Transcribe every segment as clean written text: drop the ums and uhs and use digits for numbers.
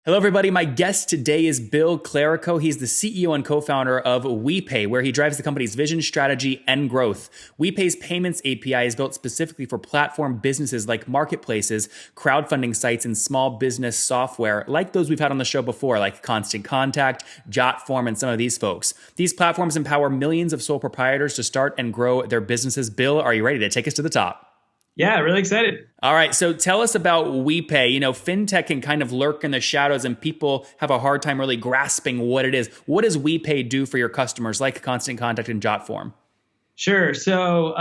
Hello, everybody. My guest today is Bill Clerico. He's the CEO and co-founder of WePay, where he drives the company's vision, strategy, and growth. WePay's payments API is built specifically for platform businesses like marketplaces, crowdfunding sites, and small business software, like those we've had on the show before, like Constant Contact, Jotform, and some of these folks. These platforms empower millions of sole proprietors to start and grow their businesses. Bill, are you ready to take us to the top? Yeah, really excited. All right, so tell us about WePay. You know, fintech can kind of lurk in the shadows and people have a hard time really grasping what it is. What does WePay do for your customers like Constant Contact and Jotform? Sure. So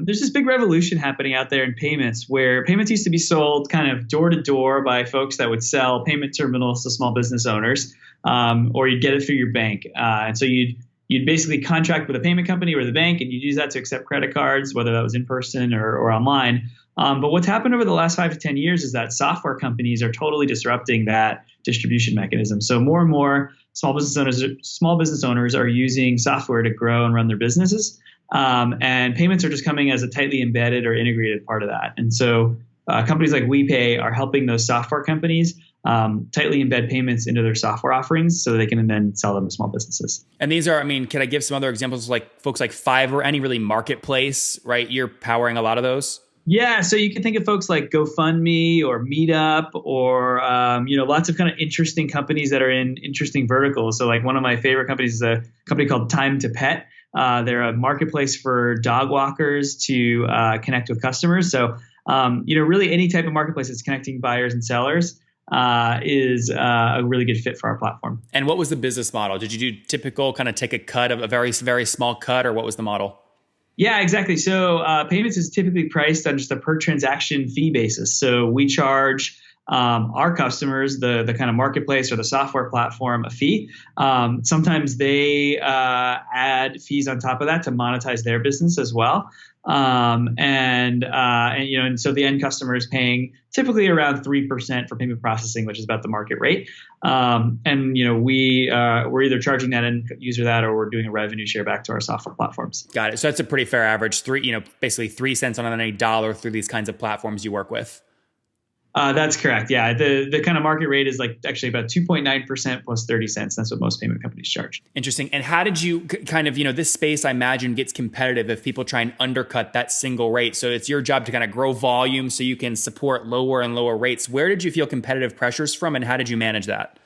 there's this big revolution happening out there in payments where payments used to be sold kind of door to door by folks that would sell payment terminals to small business owners, or you'd get it through your bank. And so you'd basically contract with a payment company or the bank, and you'd use that to accept credit cards, whether that was in person or online. But what's happened over the last 5 to 10 years is that software companies are totally disrupting that distribution mechanism. So more and more small business owners are using software to grow and run their businesses. And payments are just coming as a tightly embedded or integrated part of that. And so companies like WePay are helping those software companies tightly embed payments into their software offerings so they can then sell them to small businesses. And these are, can I give some other examples like folks like Fiverr, any really marketplace, right? You're powering a lot of those? Yeah, so you can think of folks like GoFundMe or Meetup or, lots of kind of interesting companies that are in interesting verticals. So like one of my favorite companies is a company called Time to Pet. They're a marketplace for dog walkers to connect with customers. So, really any type of marketplace that's connecting buyers and sellers is a really good fit for our platform. And what was the business model? Did you do typical kind of take a cut of a very, very small cut, or what was the model? Yeah, exactly. So payments is typically priced on just a per transaction fee basis. So we charge our customers, the kind of marketplace or the software platform, a fee. Sometimes they add fees on top of that to monetize their business as well. And so the end customer is paying typically around 3% for payment processing, which is about the market rate. We're either charging that end user that, or we're doing a revenue share back to our software platforms. Got it. So that's a pretty fair average. Basically 3 cents on any dollar through these kinds of platforms you work with. That's correct. Yeah. The kind of market rate is like actually about 2.9% plus 30 cents. That's what most payment companies charge. Interesting. And how did you kind of, this space I imagine gets competitive if people try and undercut that single rate. So it's your job to kind of grow volume so you can support lower and lower rates. Where did you feel competitive pressures from and how did you manage that?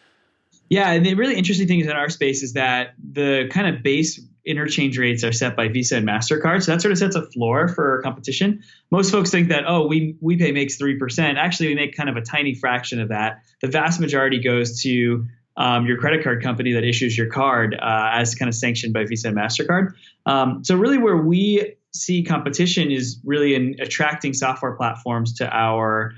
Yeah. And the really interesting thing is in our space is that the kind of base interchange rates are set by Visa and MasterCard. So that sort of sets a floor for competition. Most folks think that, WePay makes 3%. Actually, we make kind of a tiny fraction of that. The vast majority goes to your credit card company that issues your card as kind of sanctioned by Visa and MasterCard. So really where we see competition is really in attracting software platforms to our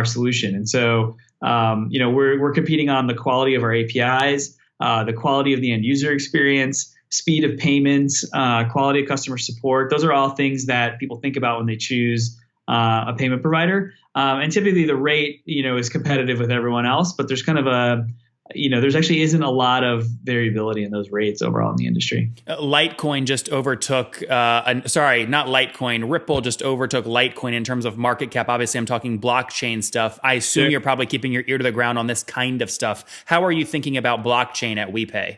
solution. And so, we're competing on the quality of our APIs, the quality of the end user experience, speed of payments, quality of customer support. Those are all things that people think about when they choose a payment provider. And typically the rate, is competitive with everyone else, but there's kind of there's actually isn't a lot of variability in those rates overall in the industry. Litecoin just overtook, Ripple just overtook Litecoin in terms of market cap. Obviously, I'm talking blockchain stuff. I assume You're probably keeping your ear to the ground on this kind of stuff. How are you thinking about blockchain at WePay?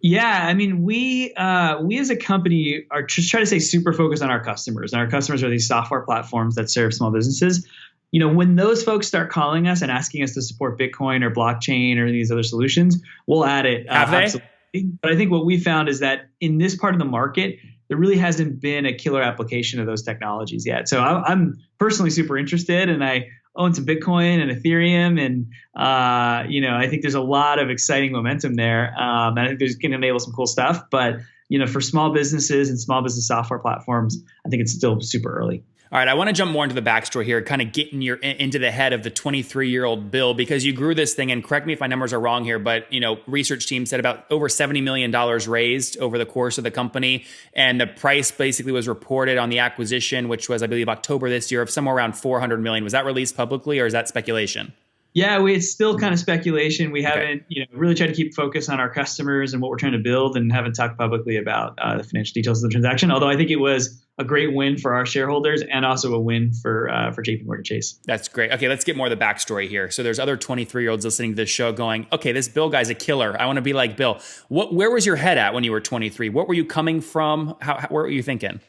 Yeah, we as a company are just trying to stay super focused on our customers. And our customers are these software platforms that serve small businesses. When those folks start calling us and asking us to support Bitcoin or blockchain or these other solutions, we'll add it. Have they? Absolutely. But I think what we found is that in this part of the market, there really hasn't been a killer application of those technologies yet. So I'm personally super interested, and I own some Bitcoin and Ethereum, and I think there's a lot of exciting momentum there. And I think there's going to enable some cool stuff. But for small businesses and small business software platforms, I think it's still super early. All right, I want to jump more into the backstory here, kind of getting into the head of the 23-year-old Bill, because you grew this thing, and correct me if my numbers are wrong here, but research team said about over $70 million raised over the course of the company, and the price basically was reported on the acquisition, which was, I believe, October this year, of somewhere around $400 million. Was that released publicly, or is that speculation? Yeah, it's still kind of speculation. We haven't, really tried to keep focus on our customers and what we're trying to build, and haven't talked publicly about the financial details of the transaction. Although I think it was a great win for our shareholders and also a win for JP Morgan Chase. That's great. Okay, let's get more of the backstory here. So there's other 23-year-olds listening to this show going, okay, this Bill guy's a killer. I want to be like Bill. Where was your head at when you were 23? What were you coming from? What were you thinking?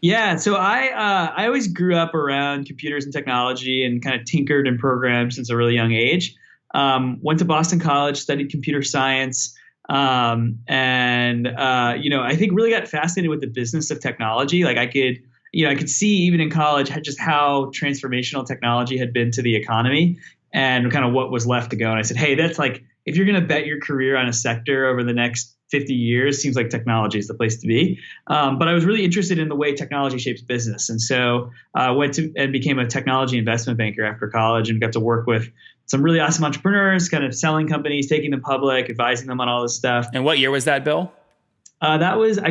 Yeah, so I always grew up around computers and technology and kind of tinkered and programmed since a really young age. Went to Boston College, studied computer science, I think really got fascinated with the business of technology. Like I could see even in college just how transformational technology had been to the economy and kind of what was left to go. And I said, hey, that's like, if you're going to bet your career on a sector over the next 50 years, seems like technology is the place to be. But I was really interested in the way technology shapes business. And so I went to and became a technology investment banker after college and got to work with some really awesome entrepreneurs, kind of selling companies, taking them public, advising them on all this stuff. And what year was that, Bill? I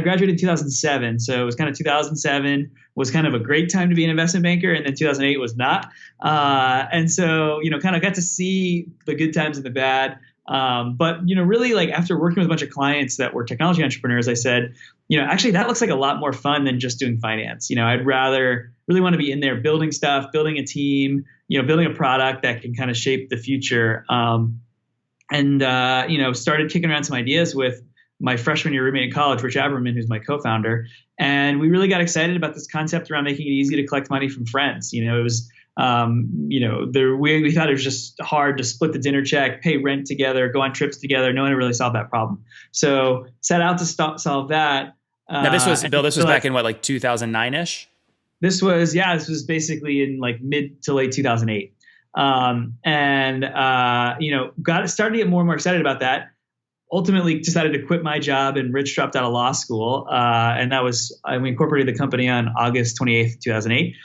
graduated in 2007. So it was kind of 2007 was kind of a great time to be an investment banker. And then 2008 was not. And so, kind of got to see the good times and the bad. But really like after working with a bunch of clients that were technology entrepreneurs, I said, actually that looks like a lot more fun than just doing finance. I'd rather really want to be in there building stuff, building a team, building a product that can kind of shape the future. Started kicking around some ideas with my freshman year roommate in college, Rich Aberman, who's my co-founder. And we really got excited about this concept around making it easy to collect money from friends. It was, we thought it was just hard to split the dinner check, pay rent together, go on trips together. No one really solved that problem. So set out to solve that. Now this was back in what, like 2009-ish? This was basically in like mid to late 2008. Started to get more and more excited about that. Ultimately decided to quit my job, and Rich dropped out of law school. We incorporated the company on August 28th, 2008.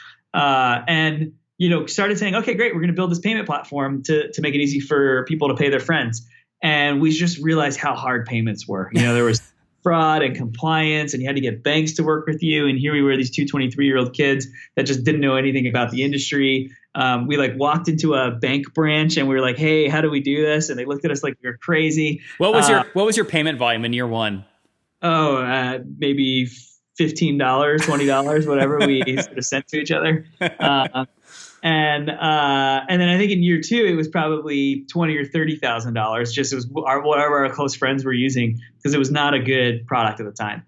Started saying, okay, great, we're going to build this payment platform to make it easy for people to pay their friends. And we just realized how hard payments were. There was fraud and compliance, and you had to get banks to work with you. And here we were, these two 23-year-old kids that just didn't know anything about the industry. We walked into a bank branch and we were like, hey, how do we do this? And they looked at us like we were crazy. What was your payment volume in year one? Maybe $15, $20, whatever we sort of sent to each other. And then I think in year two, it was probably $20,000 or $30,000. Just it was whatever our close friends were using, because it was not a good product at the time.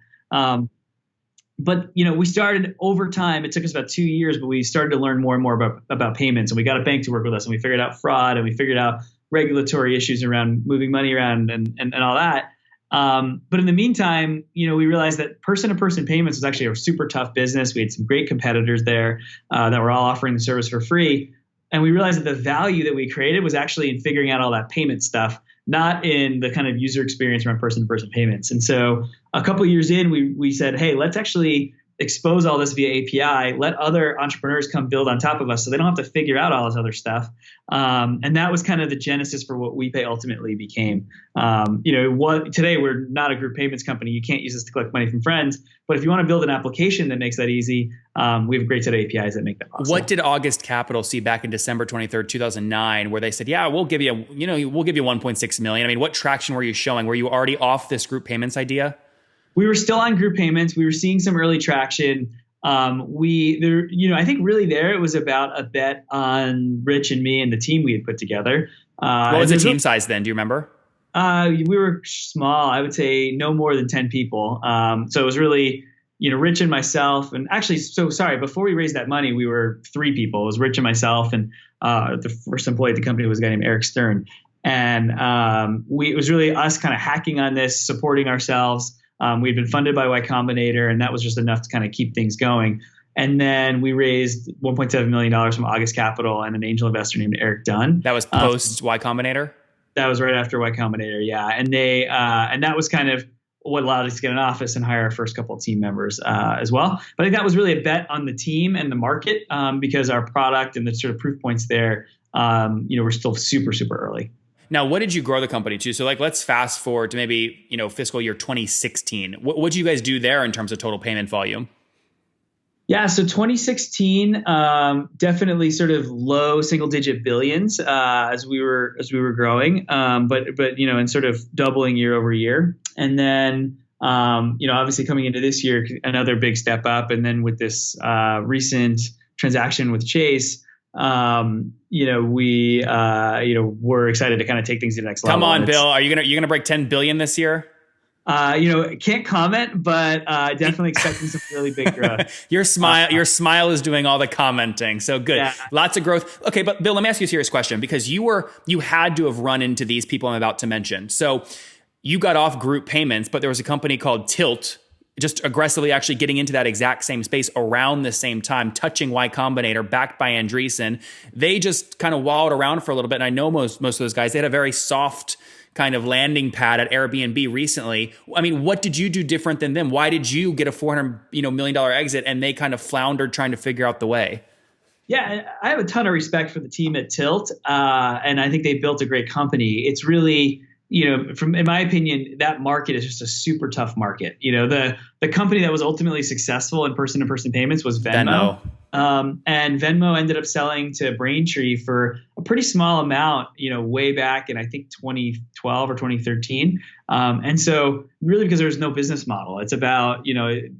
But we started over time. It took us about 2 years, but we started to learn more and more about payments. And we got a bank to work with us, and we figured out fraud, and we figured out regulatory issues around moving money around and all that. But in the meantime, we realized that person-to-person payments was actually a super tough business. We had some great competitors there that were all offering the service for free. And we realized that the value that we created was actually in figuring out all that payment stuff, not in the kind of user experience around person-to-person payments. And so a couple of years in, we said, hey, let's actually expose all this via API, let other entrepreneurs come build on top of us so they don't have to figure out all this other stuff. And that was kind of the genesis for what WePay ultimately became. Today we're not a group payments company. You can't use this to collect money from friends. But if you want to build an application that makes that easy, we have a great set of APIs that make that possible. What did August Capital see back in December 23rd, 2009, where they said, yeah, we'll give you 1.6 million. I mean, what traction were you showing? Were you already off this group payments idea? We were still on group payments. We were seeing some early traction. I think really there it was about a bet on Rich and me and the team we had put together. What was the team size then? Do you remember? We were small. I would say no more than 10 people. So it was really, Rich and myself. And actually, before we raised that money, we were 3 people. It was Rich and myself, and the first employee at the company was a guy named Eric Stern. And it was really us kind of hacking on this, supporting ourselves. We'd been funded by Y Combinator, and that was just enough to kind of keep things going. And then we raised $1.7 million from August Capital and an angel investor named Eric Dunn. That was post Y Combinator? That was right after Y Combinator, yeah. And and that was kind of what allowed us to get an office and hire our first couple of team members as well. But I think that was really a bet on the team and the market because our product and the sort of proof points there, we're still super, super early. Now, what did you grow the company to? So let's fast forward to maybe, fiscal year 2016. What did you guys do there in terms of total payment volume? Yeah, so 2016, definitely sort of low single digit billions as we were growing, but and sort of doubling year over year. And then Obviously coming into this year, another big step up. And then with this recent transaction with Chase, we're excited to kind of take things to the next level. Come on, Bill. Are you're gonna break 10 billion this year? Can't comment, but definitely expecting some really big growth. Your smile is doing all the commenting. So good. Yeah. Lots of growth. Okay, but Bill, let me ask you a serious question, because you had to have run into these people I'm about to mention. So you got off group payments, but there was a company called Tilt just aggressively actually getting into that exact same space around the same time, touching Y Combinator, backed by Andreessen. They just kind of wallowed around for a little bit. And I know most of those guys, they had a very soft kind of landing pad at Airbnb recently. I mean, what did you do different than them? Why did you get a $400 million exit and they kind of floundered trying to figure out the way? Yeah, I have a ton of respect for the team at Tilt, and I think they built a great company. It's really, in my opinion, that market is just a super tough market. The company that was ultimately successful in person-to-person payments was Venmo. And Venmo ended up selling to Braintree for a pretty small amount, way back in, I think, 2012 or 2013. And so really because there's no business model, it's about,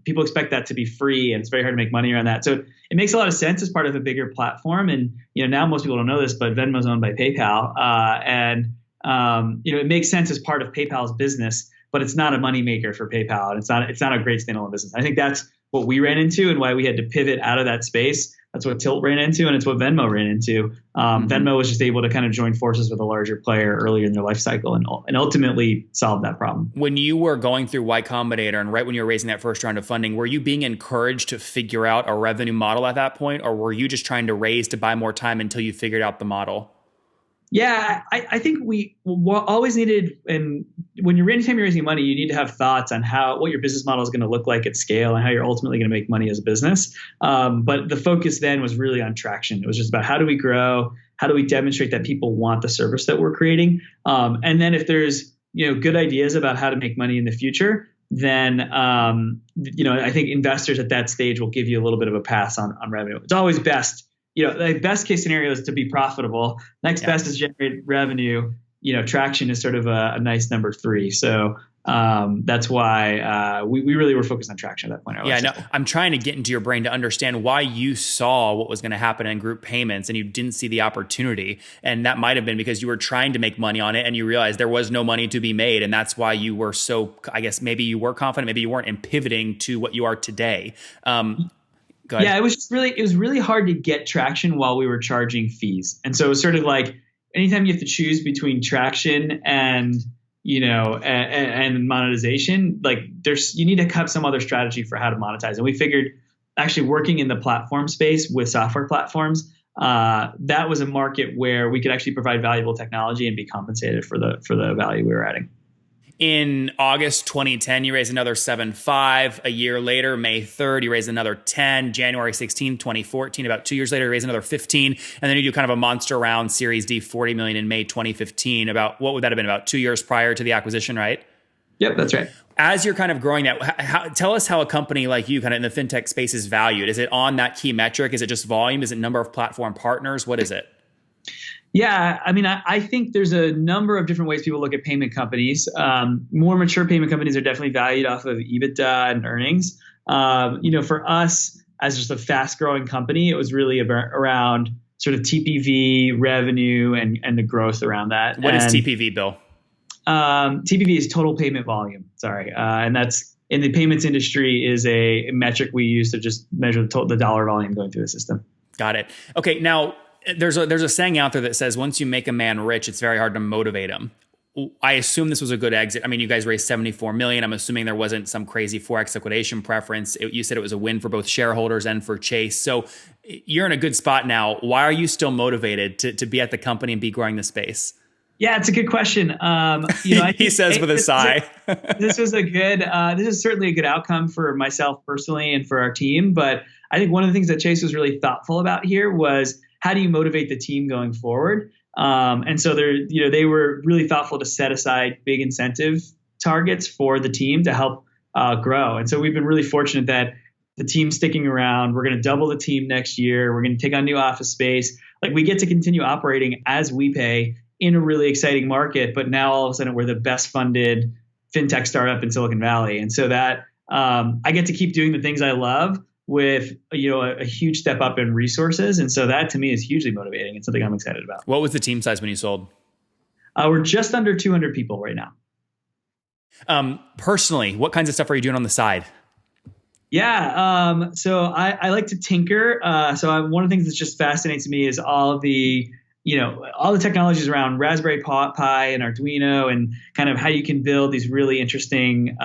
people expect that to be free and it's very hard to make money around that. So it makes a lot of sense as part of a bigger platform. And, now most people don't know this, but Venmo's owned by PayPal. It makes sense as part of PayPal's business, but it's not a moneymaker for PayPal. And it's not a great standalone business. I think that's what we ran into and why we had to pivot out of that space. That's what Tilt ran into, and it's what Venmo ran into. Venmo was just able to kind of join forces with a larger player earlier in their life cycle and ultimately solve that problem. When you were going through Y Combinator and right when you were raising that first round of funding, were you being encouraged to figure out a revenue model at that point, or were you just trying to raise to buy more time until you figured out the model? Yeah, I think we always needed, and anytime you're raising money, you need to have thoughts on what your business model is going to look like at scale and how you're ultimately going to make money as a business. But the focus then was really on traction. It was just about how do we grow? How do we demonstrate that people want the service that we're creating? And then if there's good ideas about how to make money in the future, then I think investors at that stage will give you a little bit of a pass on revenue. It's always best. The best case scenario is to be profitable. Next best is generate revenue. Traction is sort of a nice number 3. So that's why we really were focused on traction at that point. I'm trying to get into your brain to understand why you saw what was going to happen in group payments and you didn't see the opportunity. And that might have been because you were trying to make money on it and you realized there was no money to be made. And that's why you were so, I guess maybe you were confident, maybe you weren't, in pivoting to what you are today. Yeah, it was really hard to get traction while we were charging fees. And so it was sort of like anytime you have to choose between traction and and monetization, like you need to have some other strategy for how to monetize. And we figured actually working in the platform space with software platforms, that was a market where we could actually provide valuable technology and be compensated for the value we were adding. In August 2010, you raised another 7.5. A year later, May 3rd, you raised another 10. January 16, 2014, about 2 years later, you raised another 15. And then you do kind of a monster round, Series D, $40 million in May 2015. About, what would that have been, about 2 years prior to the acquisition, right? Yep, that's right. As you're kind of growing that, tell us how a company like you kind of in the fintech space is valued. Is it on that key metric? Is it just volume? Is it number of platform partners? What is it? Yeah, I mean, I think there's a number of different ways people look at payment companies. More mature payment companies are definitely valued off of EBITDA and earnings. For us, as just a fast-growing company, it was really around sort of TPV, revenue, and the growth around that. What is TPV, Bill? TPV is total payment volume. Sorry, and that's in the payments industry is a metric we use to just measure the dollar volume going through the system. Got it. Okay, now. There's a saying out there that says once you make a man rich, it's very hard to motivate him. I assume this was a good exit. I mean, you guys raised $74 million. I'm assuming there wasn't some crazy 4x liquidation preference. You said it was a win for both shareholders and for Chase. So you're in a good spot now. Why are you still motivated to be at the company and be growing the space? Yeah, it's a good question. He says with a sigh. This is certainly a good outcome for myself personally and for our team. But I think one of the things that Chase was really thoughtful about here was how do you motivate the team going forward? And so they were really thoughtful to set aside big incentive targets for the team to help grow. And so we've been really fortunate that the team's sticking around. We're going to double the team next year. We're going to take on new office space. Like we get to continue operating as WePay in a really exciting market. But now all of a sudden we're the best funded fintech startup in Silicon Valley. And so that I get to keep doing the things I love with, a huge step up in resources. And so that to me is hugely motivating and something I'm excited about. What was the team size when you sold? We're just under 200 people right now. Personally, what kinds of stuff are you doing on the side? Yeah. So I like to tinker. One of the things that just fascinates me is all the technologies around Raspberry Pi and Arduino, and kind of how you can build these really interesting,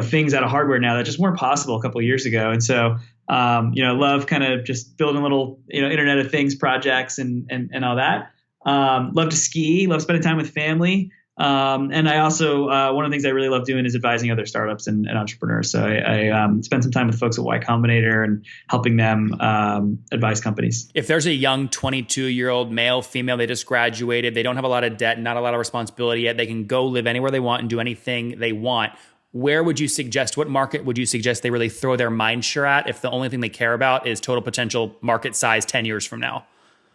things out of hardware now that just weren't possible a couple of years ago. And so, I love kind of just building little, Internet of Things projects and all that. Love to ski, love spending time with family. And I also, one of the things I really love doing is advising other startups and entrepreneurs. So I spend some time with folks at Y Combinator and helping them advise companies. If there's a young 22-year-old male, female, they just graduated, they don't have a lot of debt, not a lot of responsibility yet, they can go live anywhere they want and do anything they want. Where would you suggest, what market would you suggest they really throw their mind share at if the only thing they care about is total potential market size 10 years from now?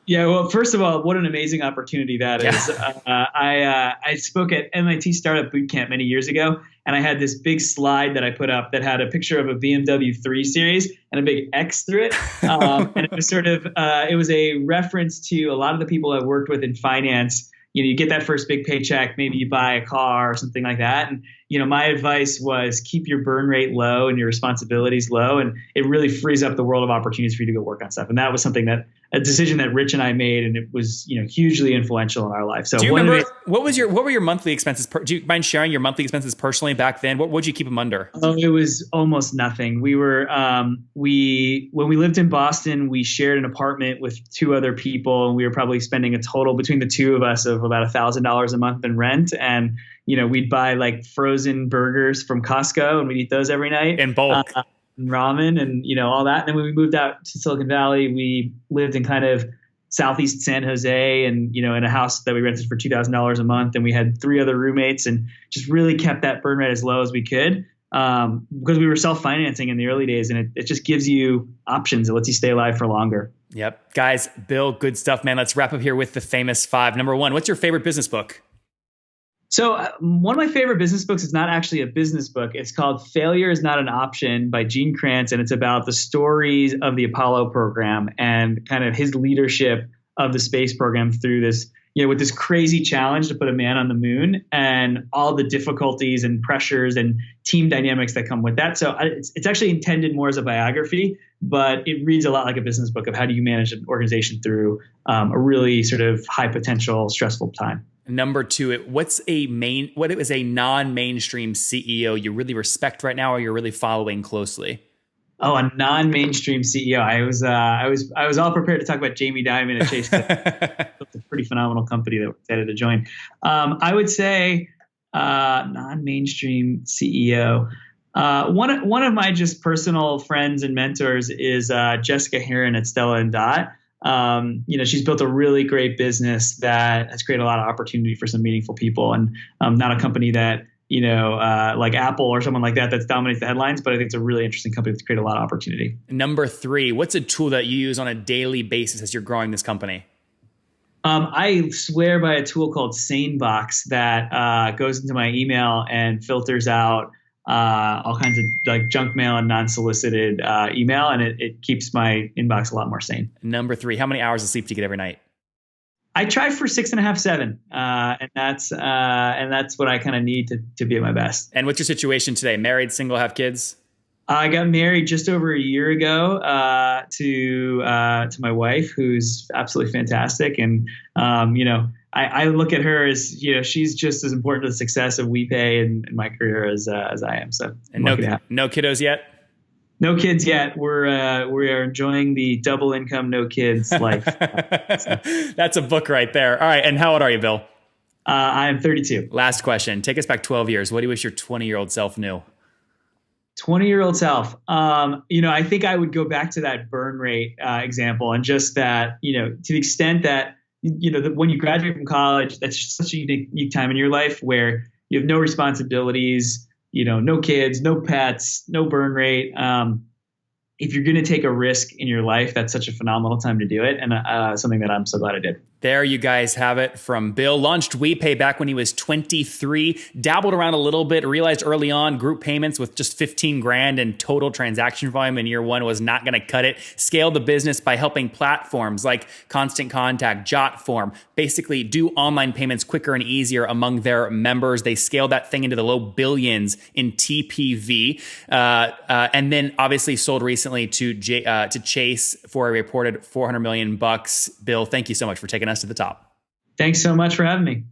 Yeah, well, first of all, what an amazing opportunity that is. I spoke at MIT Startup Bootcamp many years ago, and I had this big slide that I put up that had a picture of a BMW 3 Series and a big X through it. And it was it was a reference to a lot of the people I've worked with in finance. You get that first big paycheck, maybe you buy a car or something like that. And, my advice was keep your burn rate low and your responsibilities low. And it really frees up the world of opportunities for you to go work on stuff. And that was a decision that Rich and I made, and it was, hugely influential in our life. So do you remember what were your monthly expenses? Do you mind sharing your monthly expenses personally back then? What would you keep them under? Oh, it was almost nothing. We were, when we lived in Boston, we shared an apartment with two other people, and we were probably spending a total between the two of us of about $1,000 a month in rent. And, we'd buy like frozen burgers from Costco, and we'd eat those every night. In bulk. Ramen and, all that. And then when we moved out to Silicon Valley, we lived in kind of Southeast San Jose and, in a house that we rented for $2,000 a month. And we had 3 other roommates and just really kept that burn rate as low as we could because we were self-financing in the early days. And it just gives you options. It lets you stay alive for longer. Yep. Guys, Bill, good stuff, man. Let's wrap up here with the famous 5. Number 1, what's your favorite business book? So one of my favorite business books is not actually a business book. It's called Failure is Not an Option by Gene Kranz. And it's about the stories of the Apollo program and kind of his leadership of the space program through this, with this crazy challenge to put a man on the moon and all the difficulties and pressures and team dynamics that come with that. So it's actually intended more as a biography, but it reads a lot like a business book of how do you manage an organization through a really sort of high potential, stressful time. Number 2, what is a non-mainstream CEO you really respect right now or you're really following closely? Oh, a non-mainstream CEO. I was all prepared to talk about Jamie Dimon at Chase. It's a pretty phenomenal company that we're excited to join. I would say non-mainstream CEO. One of my just personal friends and mentors is Jessica Heron at Stella and Dot. She's built a really great business that has created a lot of opportunity for some meaningful people, and not a company that, like Apple or someone like that dominates the headlines, but I think it's a really interesting company that's created a lot of opportunity. Number 3, what's a tool that you use on a daily basis as you're growing this company? I swear by a tool called SaneBox that goes into my email and filters out all kinds of like junk mail and non-solicited email, and it keeps my inbox a lot more sane. Number 3, how many hours of sleep do you get every night? I try for 6.5, 7, and that's what I kind of need to be at my best. And what's your situation today? Married, single, have kids? I got married just over a year ago to my wife, who's absolutely fantastic, and I look at her as, she's just as important to the success of WePay and my career as I am. So, and no kiddos yet? No kids yet. We are enjoying the double income, no kids life. That's a book right there. All right. And how old are you, Bill? I am 32. Last question. Take us back 12 years. What do you wish your 20-year-old self knew? 20-year-old self. I think I would go back to that burn rate example, and just that, to the extent that, when you graduate from college, that's just such a unique time in your life where you have no responsibilities, no kids, no pets, no burn rate. If you're going to take a risk in your life, that's such a phenomenal time to do it. And something that I'm so glad I did. There you guys have it from Bill. Launched WePay back when he was 23, dabbled around a little bit, realized early on group payments with just 15 grand and total transaction volume in year one was not going to cut it. Scaled the business by helping platforms like Constant Contact, Jotform, basically do online payments quicker and easier among their members. They scaled that thing into the low billions in TPV. And then obviously sold recently to Chase for a reported $400 million. Bill, thank you so much for taking us to the top. Thanks so much for having me.